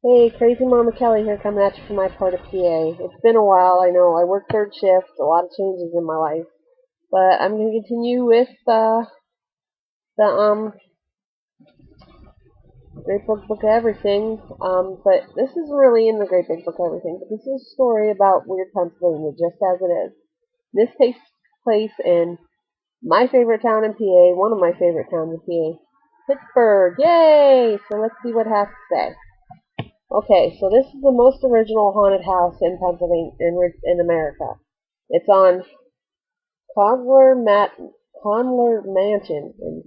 Hey, Crazy Mama Kelly here coming at you from my part of PA. It's been a while, I know. I work third shift, a lot of changes in my life. But I'm going to continue with the Great Book of Everything. But this isn't really in the Great Big Book of Everything, but this is a story about weird Pennsylvania, just as it is. This takes place in my favorite town in PA, one of my favorite towns in PA, Pittsburgh. Yay! So let's see what it has to say. Okay, so this is the most original haunted house in Pennsylvania, in America. It's on Conler Mansion in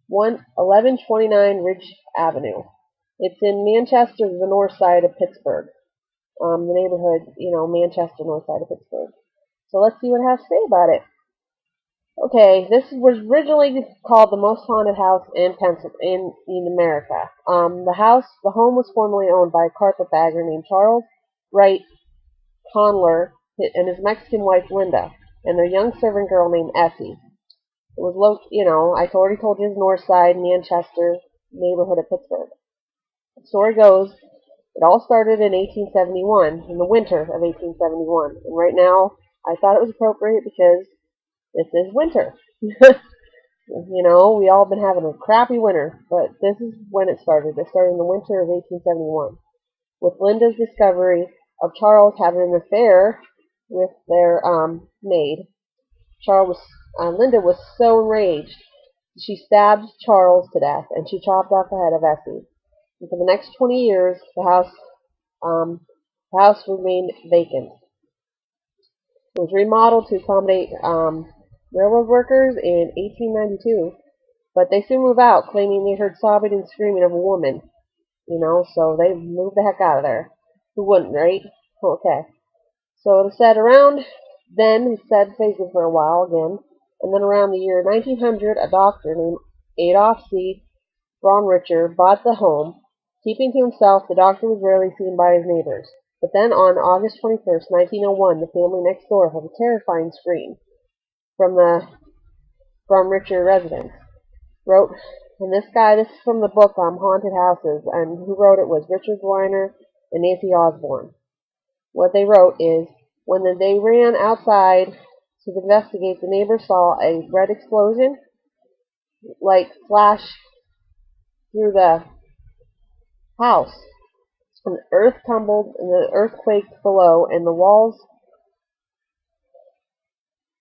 1129 Ridge Avenue. It's in Manchester, the north side of Pittsburgh. The neighborhood, Manchester, north side of Pittsburgh. So let's see what it has to say about it. Okay, this was originally called the most haunted house in America. The home was formerly owned by a carpetbagger named Charles Wright Conler and his Mexican wife Linda, and their young servant girl named Essie. It was I already told you, it's north side, Manchester neighborhood of Pittsburgh. The story goes, it all started in 1871, in the winter of 1871, and right now I thought it was appropriate because this is winter. We all been having a crappy winter, but this is when it started. It started in the winter of 1871 with Linda's discovery of Charles having an affair with their maid. Linda was so enraged, she stabbed Charles to death, and she chopped off the head of Essie. And for the next 20 years, the house remained vacant. It was remodeled to accommodate railroad workers in 1892, but they soon moved out, claiming they heard sobbing and screaming of a woman. So they moved the heck out of there. Who wouldn't, right? Okay. So it said around then, it said vacant for a while again, and then around the year 1900, a doctor named Adolph C. Braunrichter bought the home. Keeping to himself, the doctor was rarely seen by his neighbors. But then on August 21st, 1901, the family next door had a terrifying scream from the Braunrichter residence. Wrote, and this is from the book Haunted Houses, and who wrote it was Richard Weiner and Nancy Osborne. What they wrote is, when they ran outside to investigate, the neighbors saw a red explosion, like flash through the house. And the earth tumbled, and the earth quaked below, and the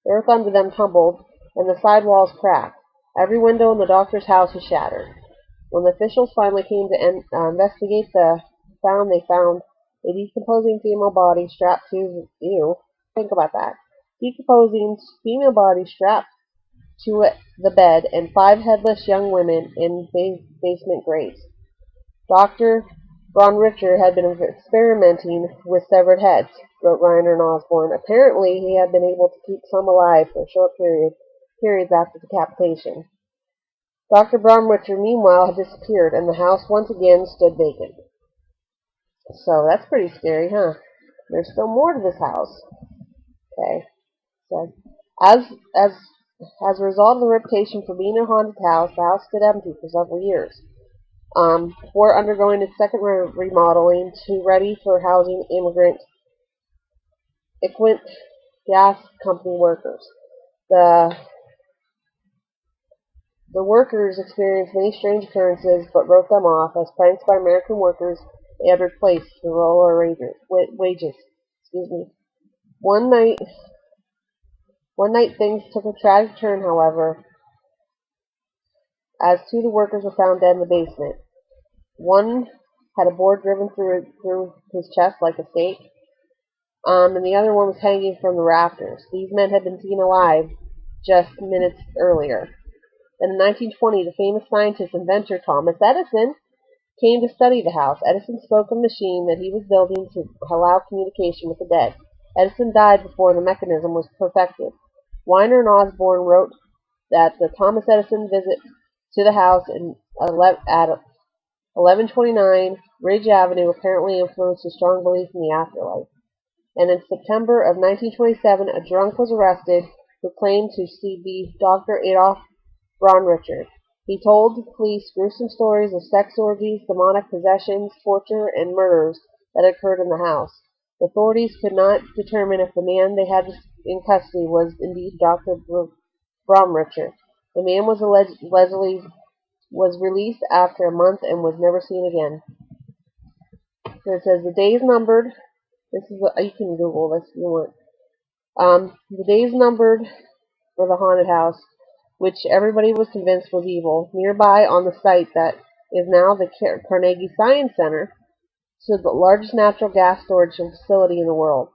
earth under them tumbled, and the side walls cracked. Every window in the doctor's house was shattered. When the officials finally came to investigate, they found a decomposing female body strapped to think about that. Decomposing female body strapped to the bed, and 5 headless young women in basement graves. Dr. Braunrichter had been experimenting with severed heads, wrote Reiner and Osborne. Apparently, he had been able to keep some alive for a short periods after decapitation. Dr. Braunrichter, meanwhile, had disappeared, and the house once again stood vacant. So that's pretty scary, huh? There's still more to this house. Okay. So, as a result of the reputation for being a haunted house, the house stood empty for several years. Before undergoing its second remodeling to ready for housing immigrant Equint Gas Company workers. The workers experienced many strange occurrences, but wrote them off as pranks by American workers they had replaced for lower wages. One night things took a tragic turn, however, as 2 of the workers were found dead in the basement. One had a board driven through his chest like a stake, and the other one was hanging from the rafters. These men had been seen alive just minutes earlier. Then in 1920, the famous scientist and inventor Thomas Edison came to study the house. Edison spoke of a machine that he was building to allow communication with the dead. Edison died before the mechanism was perfected. Weiner and Osborne wrote that the Thomas Edison visit to the house at 1129 Ridge Avenue apparently influenced a strong belief in the afterlife. And in September of 1927, a drunk was arrested who claimed to be Dr. Adolph Braunrichter. He told police gruesome stories of sex orgies, demonic possessions, torture, and murders that occurred in the house. The authorities could not determine if the man they had in custody was indeed Dr. Bromricher. The man was allegedly was released after a month and was never seen again. So it says the days numbered. This is you can Google this if you want. The days numbered for the haunted house, which everybody was convinced was evil. Nearby, on the site that is now the Carnegie Science Center, stood the largest natural gas storage facility in the world.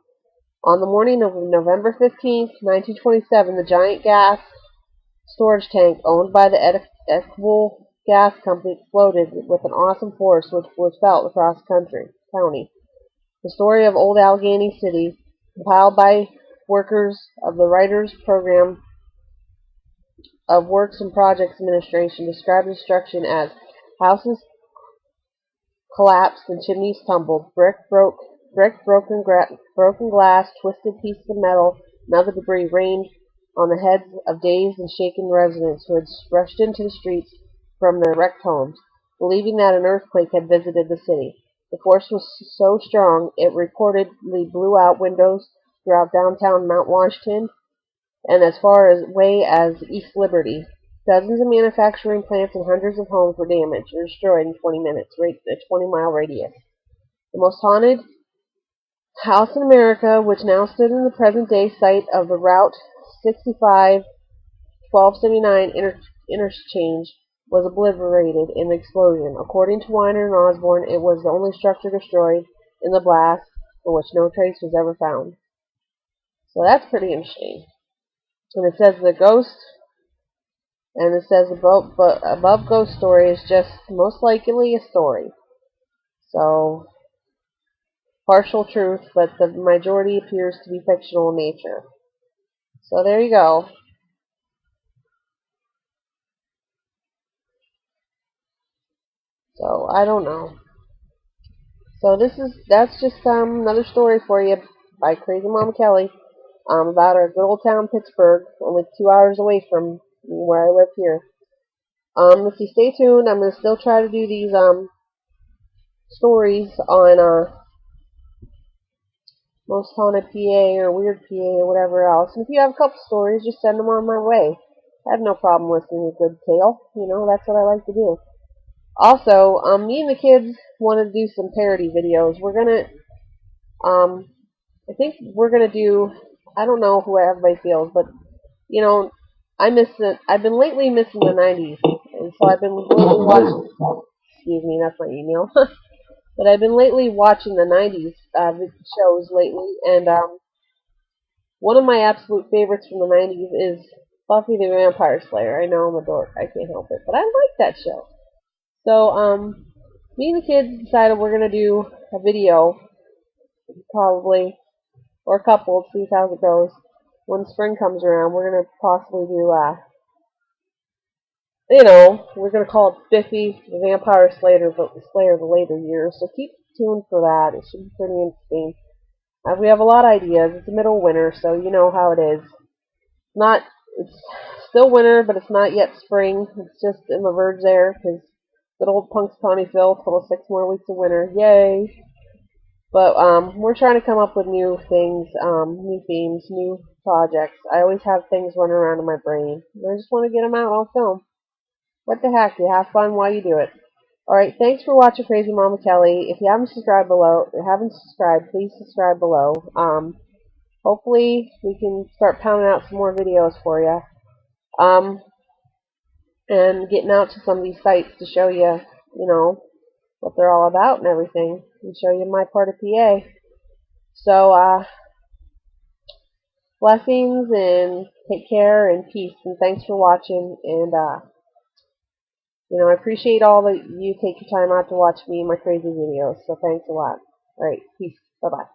On the morning of November 15th, 1927, the giant gas storage tank owned by the Equal Gas Company exploded with an awesome force which was felt across the county. The story of Old Allegheny City, compiled by workers of the Writers Program of Works and Projects Administration, described destruction as houses collapsed and chimneys tumbled, broken glass, twisted pieces of metal, and other debris rained on the heads of dazed and shaken residents who had rushed into the streets from their wrecked homes, believing that an earthquake had visited the city. The force was so strong it reportedly blew out windows throughout downtown Mount Washington and as far away as East Liberty. Dozens of manufacturing plants and hundreds of homes were damaged or destroyed in 20 minutes, a 20-mile radius. The most haunted house in America, which now stood in the present-day site of the Route 65 1279 interchange, was obliterated in the explosion. According to Weiner and Osborne, it was the only structure destroyed in the blast for which no trace was ever found. So that's pretty interesting. And it says the ghost, and it says above ghost story is just most likely a story. So, partial truth, but the majority appears to be fictional in nature. So there you go. So I don't know. So that's just another story for you by Crazy Mama Kelly about our good old town Pittsburgh, only 2 hours away from where I live here. If you stay tuned, I'm gonna still try to do these stories on Most Haunted PA or Weird PA or whatever else. And if you have a couple stories, just send them on my way. I have no problem listening to a good tale. You know, that's what I like to do. Also, me and the kids want to do some parody videos. We're gonna, I think we're gonna do. I don't know who everybody feels, but you know, I miss it. I've been lately missing the '90s, and so I've been lately watching. Excuse me, that's my email. But I've been lately watching the '90s shows lately, and one of my absolute favorites from the '90s is Buffy the Vampire Slayer. I know I'm a dork, I can't help it, but I like that show. So, me and the kids decided we're gonna do a video, probably, or a couple, to see how it goes. When spring comes around, we're gonna possibly do, we're gonna call it Biffy the Vampire Slayer, but the Slayer of the later years. So keep tuned for that. It should be pretty interesting. We have a lot of ideas. It's the middle of winter, so you know how it is. It's still winter, but it's not yet spring. It's just in the verge there, because good old Punxsutawney Phil told us 6 more weeks of winter. Yay! But we're trying to come up with new things, new themes, new projects. I always have things running around in my brain. I just want to get them out on film. What the heck? You have fun while you do it. Alright, thanks for watching Crazy Mama Kelly. If you haven't subscribed please subscribe below. Hopefully we can start pounding out some more videos for you. And getting out to some of these sites to show you, what they're all about and everything. And show you my part of PA. So, blessings and take care and peace. And thanks for watching. And, I appreciate all that you take your time out to watch me and my crazy videos. So thanks a lot. Alright, peace. Bye-bye.